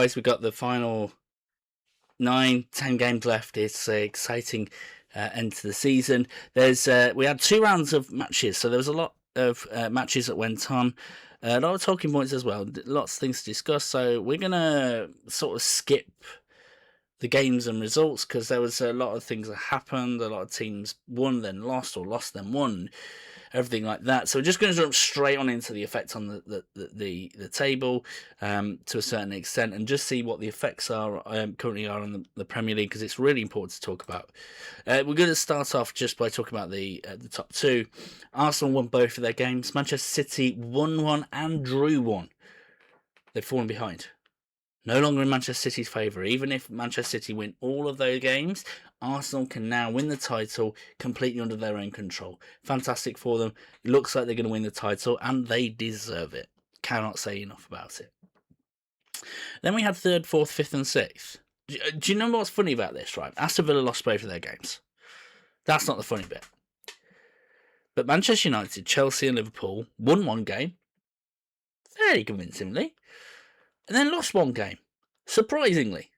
Guys, we've got the final 9-10 games left. It's an exciting end to the season. We had 2 rounds of matches, so there was a lot of matches that went on. A lot of talking points as well. Lots of things to discuss. So we're gonna sort of skip the games and results because there was a lot of things that happened. A lot of teams won then lost, or lost then won, everything like that. So we're just going to jump straight on into the effect on the table to a certain extent, and just see what the effects are currently are on the Premier League, because it's really important to talk about. We're going to start off just by talking about the top 2. Arsenal won both of their games. Manchester City won one and drew one. They've fallen behind. No longer in Manchester City's favour. Even if Manchester City win all of those games, Arsenal can now win the title completely under their own control. Fantastic for them. It looks like they're going to win the title, and they deserve it. Cannot say enough about it. Then we had 3rd, 4th, 5th and 6th. Do you know what's funny about this, right? Aston Villa lost both of their games. That's not the funny bit. But Manchester United, Chelsea and Liverpool won one game very convincingly, and then lost one game, surprisingly.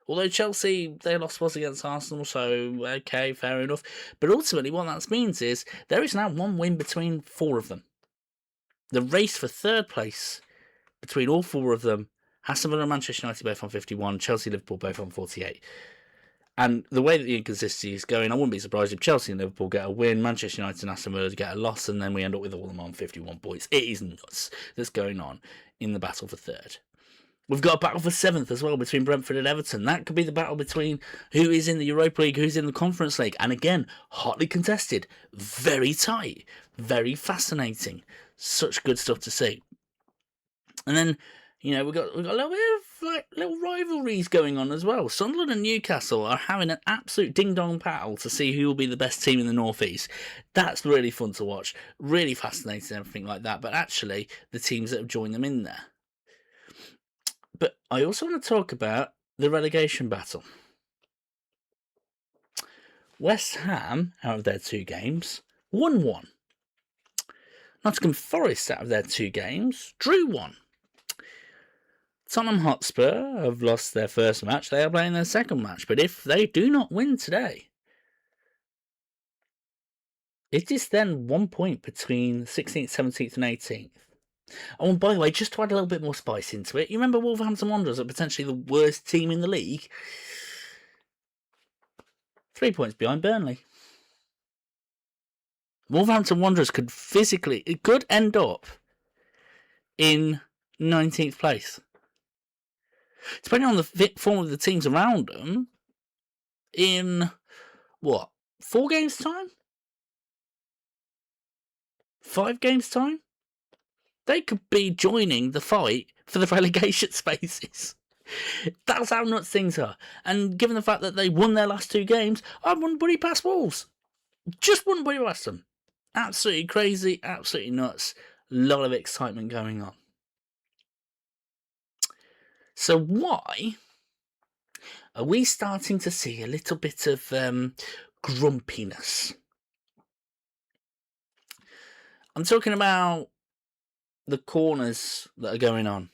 Although Chelsea, their loss was against Arsenal, so okay, fair enough. But ultimately, what that means is there is now one win between 4 of them. The race for 3rd place between all 4 of them, Aston Villa and Manchester United both on 51, Chelsea and Liverpool both on 48. And the way that the inconsistency is going, I wouldn't be surprised if Chelsea and Liverpool get a win, Manchester United and Aston Villa get a loss, and then we end up with all of them on 51 points. It is nuts that's going on in the battle for 3rd. We've got a battle for 7th as well between Brentford and Everton. That could be the battle between who is in the Europa League, who's in the Conference League. And again, hotly contested. Very tight. Very fascinating. Such good stuff to see. And then, we've got a little bit of little rivalries going on as well. Sunderland and Newcastle are having an absolute ding-dong battle to see who will be the best team in the North East. That's really fun to watch. Really fascinating, everything like that. But actually, the teams that have joined them in there. But I also want to talk about the relegation battle. West Ham, out of their 2 games, won 1. Nottingham Forest, out of their 2 games, drew 1. Tottenham Hotspur have lost their first match. They are playing their second match. But if they do not win today, it is then 1 point between 16th, 17th and 18th. Oh, and by the way, just to add a little bit more spice into it, you remember Wolverhampton Wanderers are potentially the worst team in the league? 3 points behind Burnley. Wolverhampton Wanderers could end up in 19th place. Depending on the form of the teams around them, in, 4 games' time? 5 games' time? They could be joining the fight for the relegation spaces. That's how nuts things are. And given the fact that they won their last 2 games, I wouldn't put it past Wolves. Just wouldn't put it past them. Absolutely crazy, absolutely nuts. A lot of excitement going on. So why are we starting to see a little bit of grumpiness? I'm talking about the corners that are going on.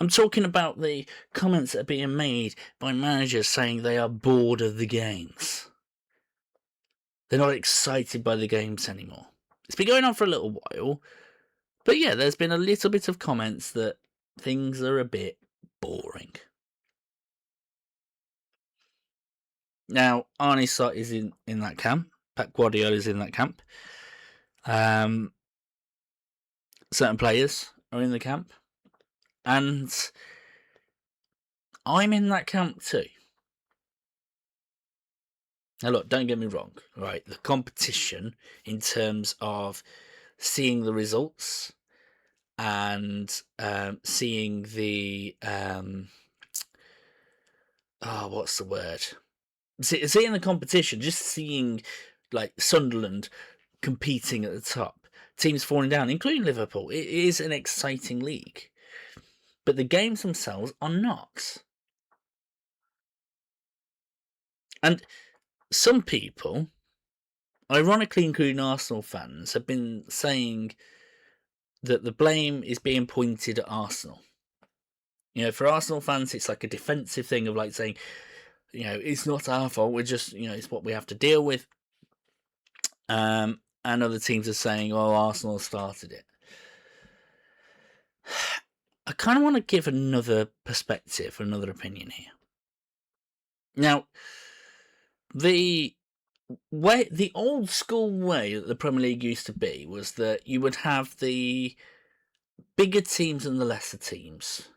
I'm talking about the comments that are being made by managers saying they are bored of the games. They're not excited by the games anymore. It's been going on for a little while, but yeah, there's been a little bit of comments that things are a bit boring. Now, Arne Slot is in that camp. Pep Guardiola is in that camp. Certain players are in the camp. And I'm in that camp too. Now, look, don't get me wrong, right? The competition in terms of seeing the results and seeing the what's the word? Seeing the competition, just seeing like Sunderland competing at the top, teams falling down, including Liverpool. It is an exciting league, but the games themselves are not. And some people, ironically including Arsenal fans, have been saying that the blame is being pointed at Arsenal. You know, for Arsenal fans, it's like a defensive thing of like saying, you know, it's not our fault. We're just, you know, it's what we have to deal with. And other teams are saying, oh, Arsenal started it. I kind of want to give another perspective, another opinion here. Now, the old school way that the Premier League used to be was that you would have the bigger teams and the lesser teams.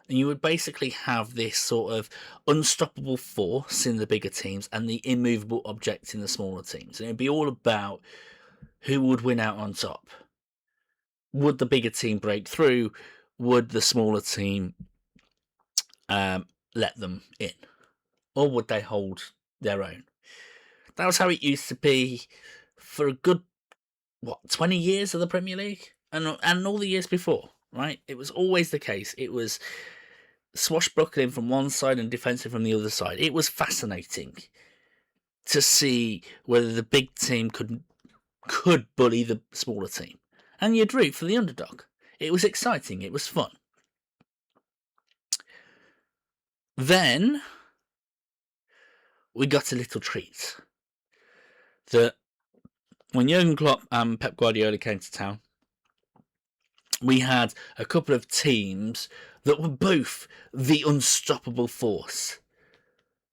And you would basically have this sort of unstoppable force in the bigger teams and the immovable object in the smaller teams. And it'd be all about who would win out on top. Would the bigger team break through? Would the smaller team let them in? Or would they hold their own? That was how it used to be for a good, 20 years of the Premier League? And all the years before, right? It was always the case. It was swashbuckling from one side and defensive from the other side. It was fascinating to see whether the big team could bully the smaller team. And you'd root for the underdog. It was exciting. It was fun. Then we got a little treat. That when Jurgen Klopp and Pep Guardiola came to town, we had a couple of teams that were both the unstoppable force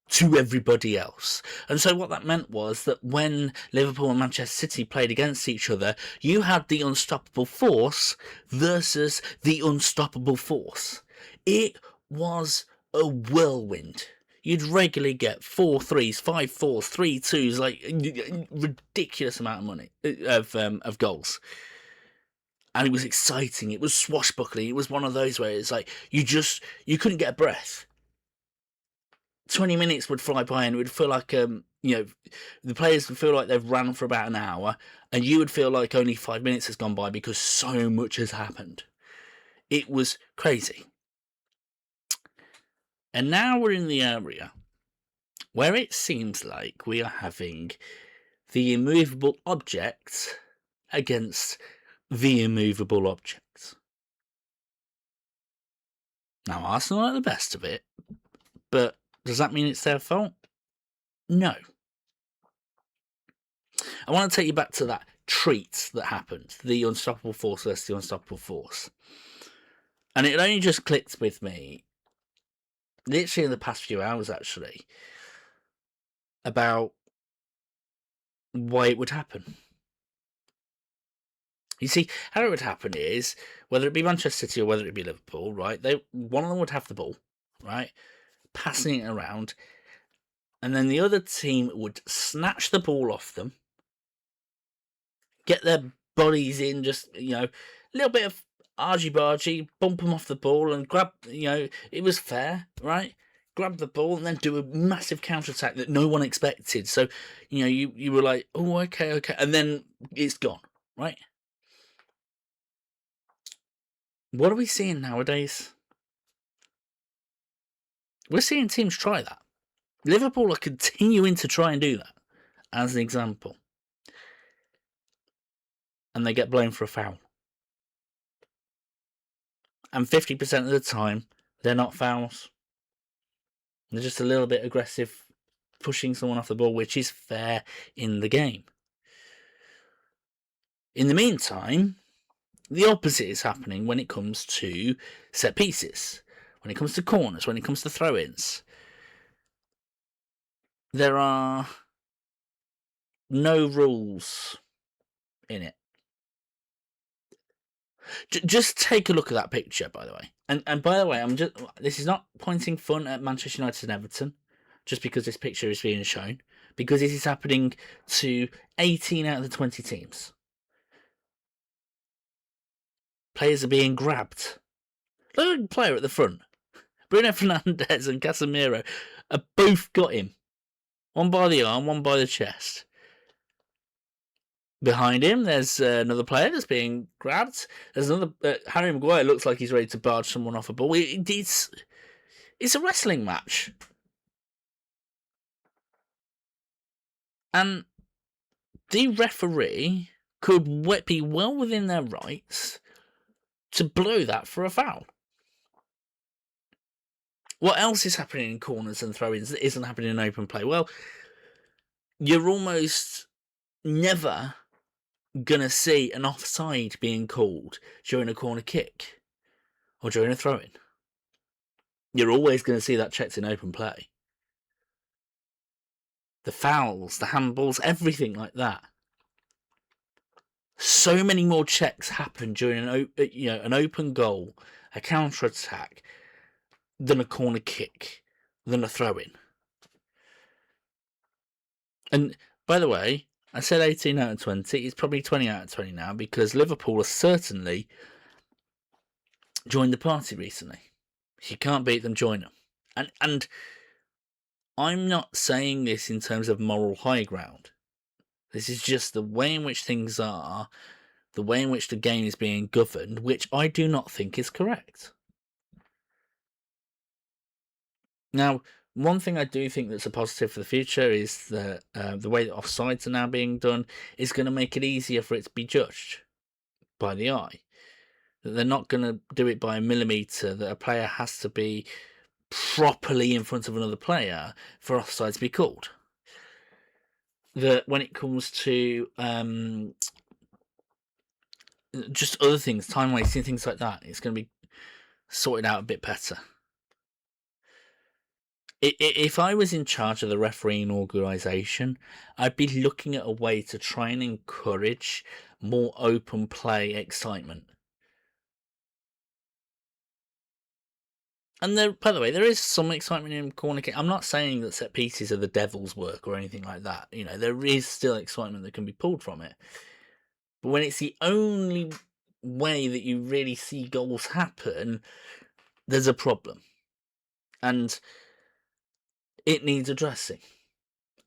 to everybody else. And so what that meant was that when Liverpool and Manchester City played against each other, you had the unstoppable force versus the unstoppable force. It was a whirlwind. You'd regularly get 4 3s, 5 4s, 3 2s, like ridiculous amount of money of goals. And it was exciting. It was swashbuckling. It was one of those where it's like you couldn't get a breath. 20 minutes would fly by and it would feel like the players would feel like they've ran for about an hour, and you would feel like only 5 minutes has gone by because so much has happened. It was crazy. And now we're in the area where it seems like we are having the immovable object against the immovable objects. Now, Arsenal are the best of it, but does that mean it's their fault? No. I want to take you back to that treat that happened, the unstoppable force versus the unstoppable force. And it only just clicked with me, literally in the past few hours actually, about why it would happen. You see, how it would happen is, whether it be Manchester City or whether it be Liverpool, right, one of them would have the ball, right, passing it around, and then the other team would snatch the ball off them, get their bodies in, just, a little bit of argy-bargy, bump them off the ball and grab, it was fair, right? Grab the ball and then do a massive counter-attack that no one expected. So, you were like, oh, okay, and then it's gone, right? What are we seeing nowadays? We're seeing teams try that. Liverpool are continuing to try and do that, as an example. And they get blamed for a foul. And 50% of the time, they're not fouls. They're just a little bit aggressive, pushing someone off the ball, which is fair in the game. In the meantime, the opposite is happening when it comes to set pieces, when it comes to corners, when it comes to throw-ins. There are no rules in it. Just take a look at that picture, by the way. And by the way, this is not pointing fun at Manchester United and Everton, just because this picture is being shown, because this is happening to 18 out of the 20 teams. Players are being grabbed. Look at the player at the front. Bruno Fernandes and Casemiro have both got him. One by the arm, one by the chest. Behind him, there's another player that's being grabbed. There's another. Harry Maguire looks like he's ready to barge someone off a ball. It's a wrestling match. And the referee could be well within their rights to blow that for a foul. What else is happening in corners and throw-ins that isn't happening in open play? Well, you're almost never going to see an offside being called during a corner kick or during a throw-in. You're always going to see that checked in open play. The fouls, the handballs, everything like that. So many more checks happen during an open goal, a counter-attack, than a corner kick, than a throw-in. And by the way, I said 18 out of 20. It's probably 20 out of 20 now because Liverpool has certainly joined the party recently. If you can't beat them, join them. And I'm not saying this in terms of moral high ground. This is just the way in which things are, the way in which the game is being governed, which I do not think is correct. Now, one thing I do think that's a positive for the future is that the way that offsides are now being done is going to make it easier for it to be judged by the eye. That they're not going to do it by a millimetre, that a player has to be properly in front of another player for offside to be called. That when it comes to just other things, time wasting, things like that, it's going to be sorted out a bit better. If I was in charge of the refereeing organisation, I'd be looking at a way to try and encourage more open play excitement. And there, by the way, there is some excitement in corner kick. I'm not saying that set pieces are the devil's work or anything like that. You know, there is still excitement that can be pulled from it. But when it's the only way that you really see goals happen, there's a problem. And it needs addressing.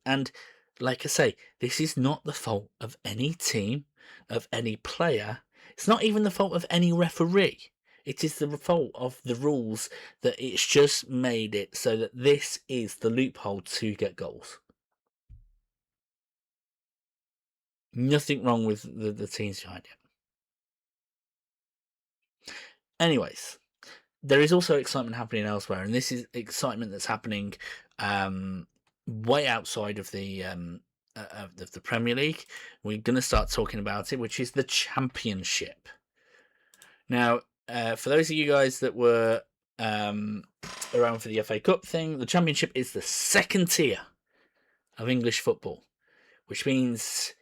And like I say, this is not the fault of any team, of any player. It's not even the fault of any referee. It is the fault of the rules that it's just made it so that this is the loophole to get goals. Nothing wrong with the teams behind it. Anyways, there is also excitement happening elsewhere, and this is excitement that's happening way outside of the Premier League. We're going to start talking about it, which is the Championship. Now, for those of you guys that were around for the FA Cup thing, the Championship is the second tier of English football, which means,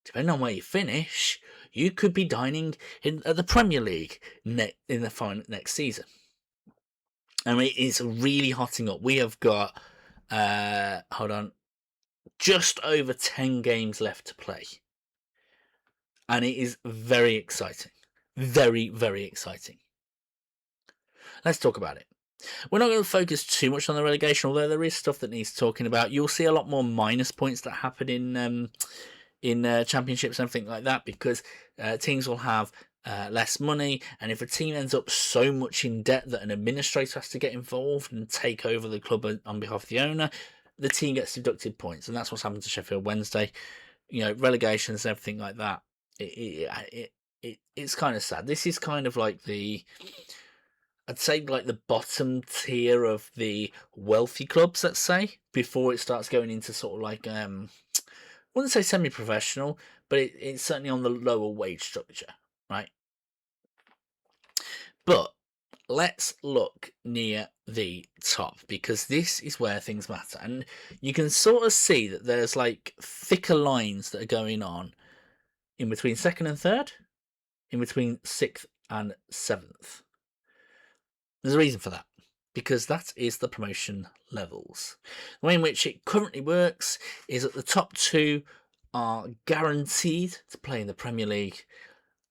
depending on where you finish, you could be dining at the Premier League in the next season. I mean, it's really hotting up. We have got, just over 10 games left to play. And it is very exciting. Very, very exciting. Let's talk about it. We're not going to focus too much on the relegation, although there is stuff that needs talking about. You'll see a lot more minus points that happen in championships and everything like that, because teams will have less money, and if a team ends up so much in debt that an administrator has to get involved and take over the club on behalf of the owner, the team gets deducted points, and that's what's happened to Sheffield Wednesday. You know, relegations and everything like that. It's kind of sad. This is kind of like I'd say like the bottom tier of the wealthy clubs, let's say, before it starts going into sort of like I wouldn't say semi-professional, but it's certainly on the lower wage structure, right? But let's look near the top, because this is where things matter. And you can sort of see that there's like thicker lines that are going on in between second and third, in between 6th and 7th. There's a reason for that, because that is the promotion levels. The way in which it currently works is that the top two are guaranteed to play in the Premier League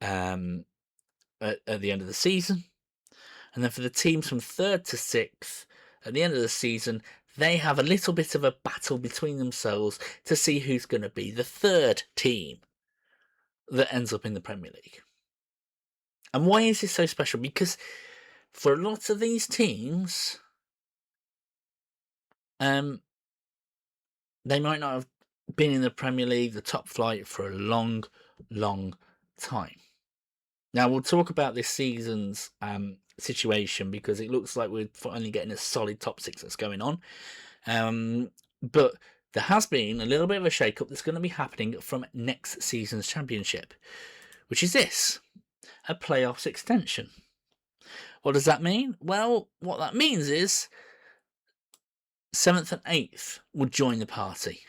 at the end of the season. And then for the teams from 3rd to 6th, at the end of the season, they have a little bit of a battle between themselves to see who's going to be the 3rd team that ends up in the Premier League. And why is this so special? Because for a lot of these teams, they might not have been in the Premier League, the top flight, for a long, long time. Now, we'll talk about this season's situation because it looks like we're finally getting a solid top 6 that's going on. But there has been a little bit of a shake-up that's going to be happening from next season's championship, which is this: a playoffs extension. What does that mean? Well, what that means is 7th and 8th would join the party.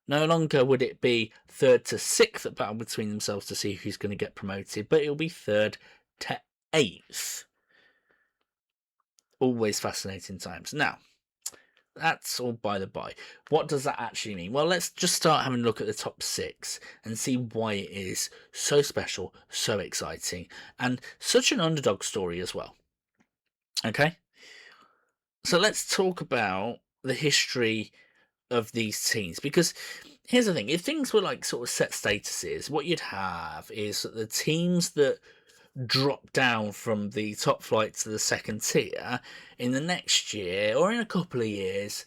No longer would it be 3rd to 6th that battle between themselves to see who's going to get promoted, but it'll be 3rd to 8th. Always fascinating times. Now, that's all by the by. What does that actually mean? Well, let's just start having a look at the top 6 and see why it is so special, so exciting, and such an underdog story as well. Okay? So let's talk about the history of these teams, because here's the thing: if things were like sort of set statuses, what you'd have is that the teams that drop down from the top flight to the second tier in the next year or in a couple of years,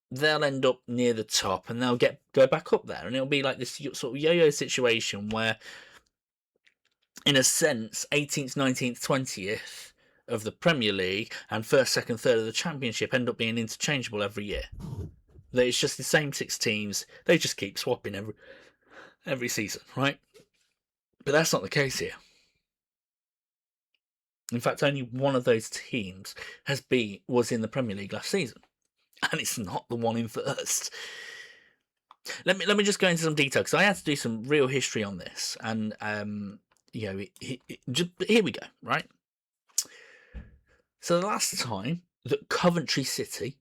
they'll end up near the top and they'll go back up there, and it'll be like this sort of yo-yo situation where, in a sense, 18th, 19th, 20th of the Premier League and 1st, 2nd, 3rd of the Championship end up being interchangeable every year. That it's just the same 6 teams. They just keep swapping every season, right? But that's not the case here. In fact, only one of those teams was in the Premier League last season, and it's not the one in 1st. Let me just go into some detail, because I had to do some real history on this, and here we go. Right. So the last time that Coventry City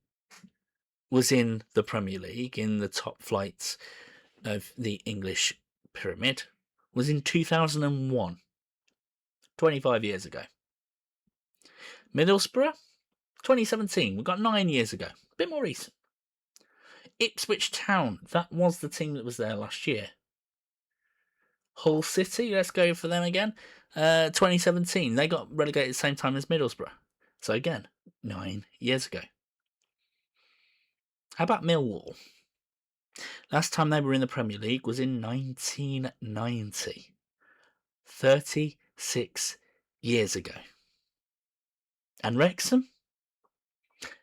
was in the Premier League, in the top flights of the English pyramid, was in 2001, 25 years ago. Middlesbrough, 2017. We got 9 years ago. A bit more recent. Ipswich Town, that was the team that was there last year. Hull City, let's go for them again. 2017. They got relegated at the same time as Middlesbrough. So again, 9 years ago. How about Millwall? Last time they were in the Premier League was in 1990. 36 years ago. And Wrexham?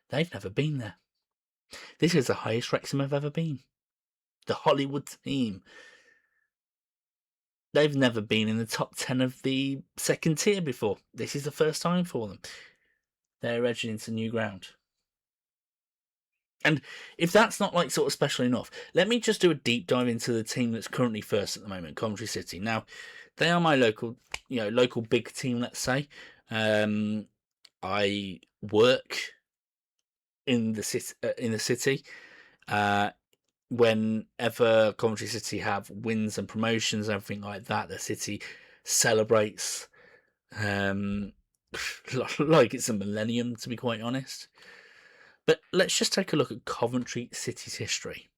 They've never been there. This is the highest Wrexham have ever been. The Hollywood team. They've never been in the top 10 of the second tier before. This is the first time for them. They're edging into new ground. And if that's not like sort of special enough, let me just do a deep dive into the team that's currently 1st at the moment, Coventry City. Now, they are my local big team, let's say. I work in the city. Whenever Coventry City have wins and promotions and everything like that, the city celebrates like it's a millennium, to be quite honest. But let's just take a look at Coventry City's history.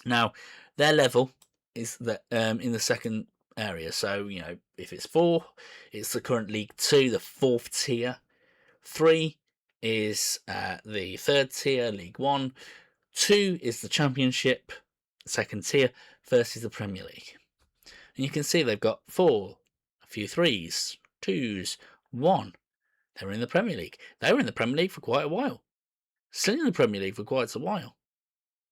Now, their level is that in the second area. So, if it's 4, it's the current League 2, the 4th tier. 3 is the 3rd tier, League 1. 2 is the Championship, 2nd tier. 1st is the Premier League. And you can see they've got 4, a few 3s, 2s, 1. They were in the Premier League. They were in the Premier League for quite a while. Still in the Premier League for quite a while.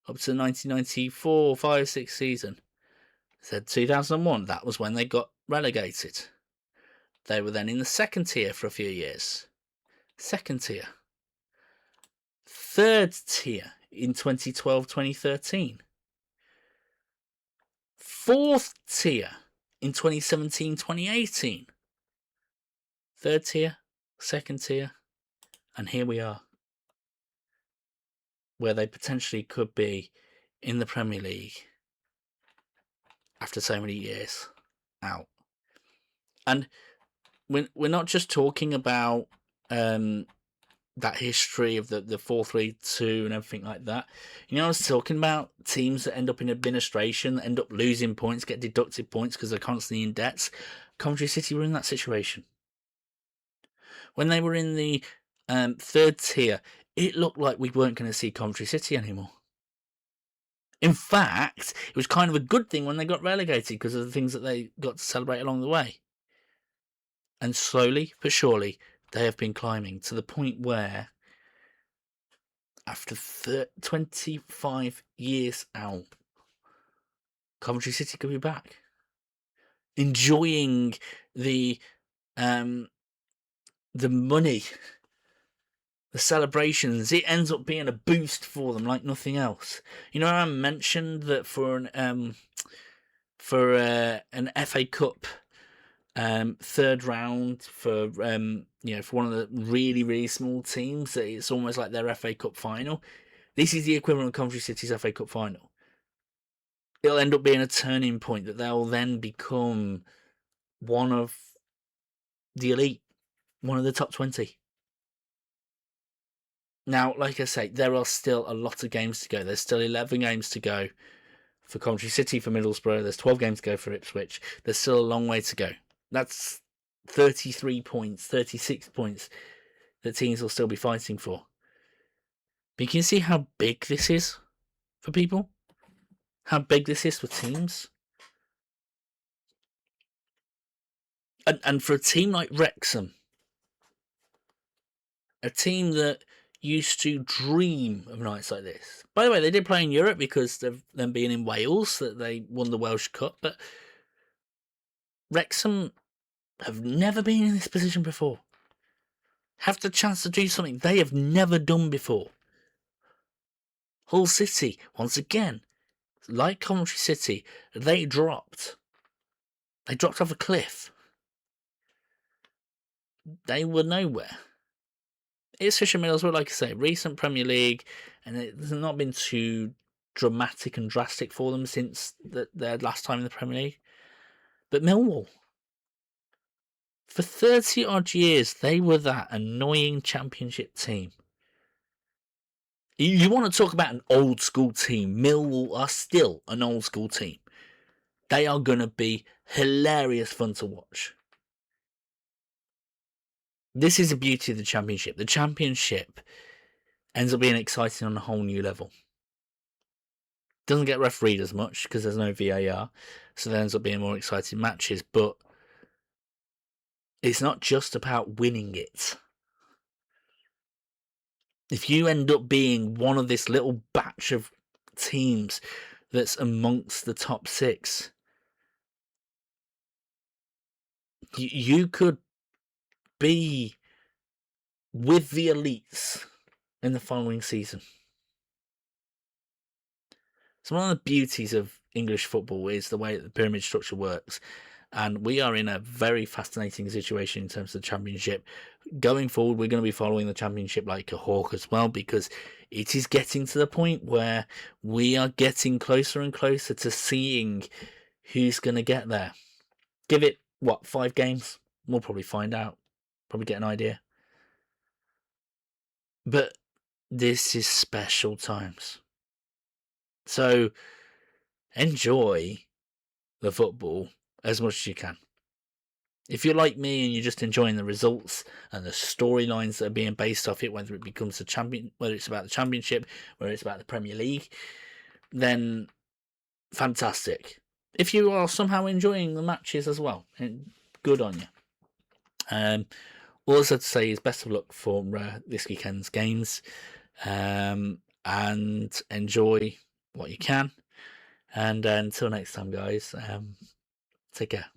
Up to the 1994, 5, 6 season. Said 2001, that was when they got relegated. They were then in the 2nd tier for a few years. 2nd tier. 3rd tier in 2012-2013. 4th tier in 2017-2018. 3rd tier, 2nd tier, and here we are, where they potentially could be in the Premier League after so many years out. And we're not just talking about that history of the 4-3-2 and everything like that. I was talking about teams that end up in administration, that end up losing points, get deducted points because they're constantly in debts. Coventry City were in that situation. When they were in the 3rd tier, it looked like we weren't going to see Coventry City anymore. In fact, it was kind of a good thing when they got relegated because of the things that they got to celebrate along the way. And slowly but surely, they have been climbing to the point where, after 25 years out, Coventry City could be back, enjoying the money, the celebrations. It ends up being a boost for them like nothing else. I mentioned that for an FA Cup third round for for one of the really, really small teams, it's almost like their FA Cup final. This is the equivalent of Coventry City's FA Cup final. It'll end up being a turning point that they'll then become one of the elite, one of the top 20. Now, like I say, there are still a lot of games to go. There's still 11 games to go for Coventry City, for Middlesbrough. There's 12 games to go for Ipswich. There's still a long way to go. That's 33 points, 36 points that teams will still be fighting for. But you can see how big this is for people. How big this is for teams. And for a team like Wrexham, a team that used to dream of nights like this. By the way, they did play in Europe because of them being in Wales, that they won the Welsh Cup, but Wrexham have never been in this position before. Have the chance to do something they have never done before. Hull City, once again, like Coventry City, they dropped. They dropped off a cliff. They were nowhere. Ipswich and Middlesbrough, like I say, recent Premier League, and it's not been too dramatic and drastic for them since their last time in the Premier League. But Millwall, for 30 odd years, they were that annoying Championship team. You want to talk about an old school team? Millwall are still an old school team. They are going to be hilarious fun to watch. This is the beauty of the Championship. The Championship ends up being exciting on a whole new level. Doesn't get refereed as much because there's no VAR, so there ends up being more exciting matches, but it's not just about winning it. If you end up being one of this little batch of teams that's amongst the top 6, you could be with the elites in the following season. So one of the beauties of English football is the way that the pyramid structure works. And we are in a very fascinating situation in terms of the Championship. Going forward, we're going to be following the Championship like a hawk as well, because it is getting to the point where we are getting closer and closer to seeing who's going to get there. Give it, 5 games? We'll probably find out. Probably get an idea. But this is special times. So enjoy the football as much as you can. If you're like me and you're just enjoying the results and the storylines that are being based off it, whether it becomes a champion, whether it's about the Championship, whether it's about the Premier League, then fantastic. If you are somehow enjoying the matches as well, good on you. All I have to say is best of luck for this weekend's games, and enjoy what you can. And until next time, guys, take care.